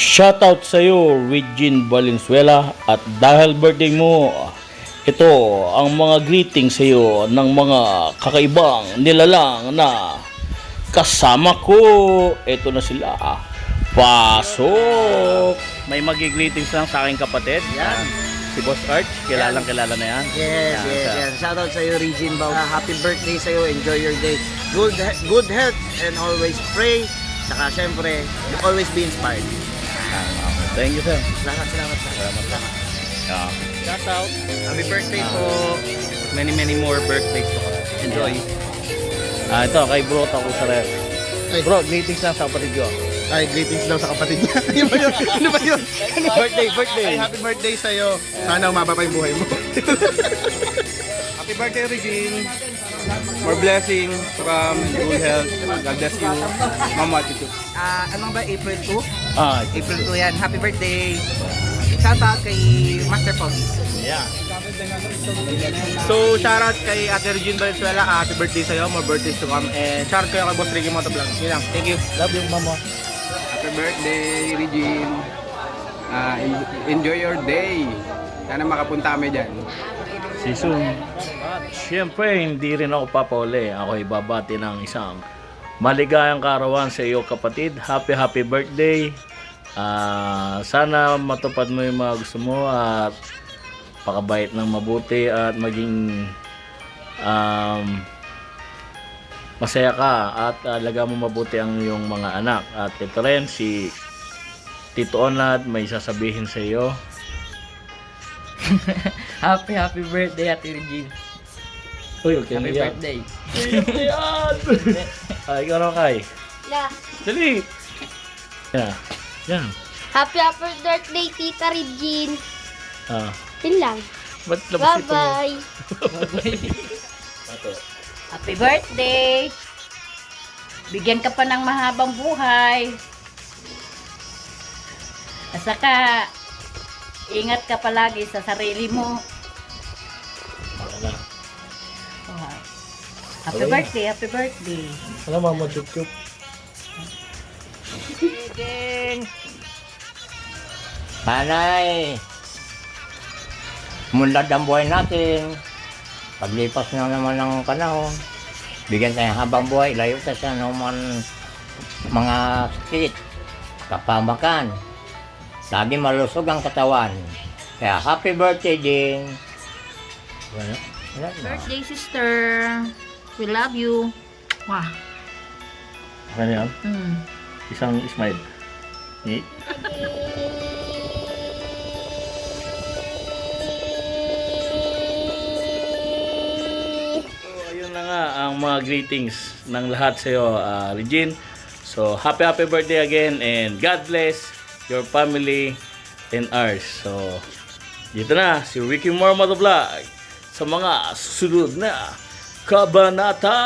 Shoutout sa iyo, Regine Valenzuela, at dahil birthday mo, ito ang mga greetings sa iyo ng mga kakaibang nilalang na kasama ko. Ito na sila. Pasok! May mag-greetings lang sa aking kapatid. Yan. Si Boss Arch, kilalang kilala na yan. Yes, yes. Shoutout sa iyo, Regine Bau. Happy birthday sa iyo. Enjoy your day. Good health and always pray. Saka syempre, always be inspired. Thank you, sir. Salamat. Yeah. Shoutout. Happy birthday po. Many more birthdays to come. Enjoy. Ito, kay Bro Taco Sarer. Ay. Bro, greetings lang sa kapatid ko. Ay, greetings daw sa kapatid niya. Ano ba yun? Birthday. Ay, happy birthday sa'yo. Sana umaba pa yung buhay mo. Happy birthday, Regine. More blessings from good health. God bless you. Mama Tito. Ano ba, April 2? April 2 yan. Happy birthday. Shoutout kay Master Pogi. Yeah. So, shoutout kay Ate Regine Valenzuela. Happy birthday sa'yo. More birthdays to come. And shoutout kayo kay Boss Ricky Motovlog. Yun lang. Thank you. Love you, mama. Happy birthday, Regine. Enjoy your day. Sana makapunta kami dyan. See you soon. At syempre, hindi rin ako papauli. Ako ibabati ng isang maligayang kaarawan sa iyo, kapatid. Happy birthday. Sana matupad mo yung mga gusto mo at pakabait ng mabuti at maging masaya ka at alaga mo mabuti ang iyong mga anak. At ito rin si Tito Onad may sasabihin sa iyo. Happy birthday, Ate Regine. Uy, okay Happy na yan. birthday. Ikaw na kay. Yeah. Dali. Yan. Happy birthday, Tita Regine. Yun lang. Ba't labas ito mo? Bye-bye. Happy birthday. Bigyan ka pa ng mahabang buhay. At saka, ingat ka palagi sa sarili mo. Oh, happy birthday. Ano mama, chup-chup? Sana'y munlad ang buhay natin. Paglipas na naman ng panahon, bigyan tayo habang buhay, layo tayo sa naman mga sakit, kapamakan. Lagi malusog ang katawan. Kaya happy birthday din. Wala na. Birthday, sister. We love you. Wah. Ano yan? Isang smile. So, ayun na nga ang mga greetings ng lahat sa iyo, Regine. So, happy birthday again and God bless your family and ours. So, dito na si Ricky Motovlog sa mga susunod na kabanata.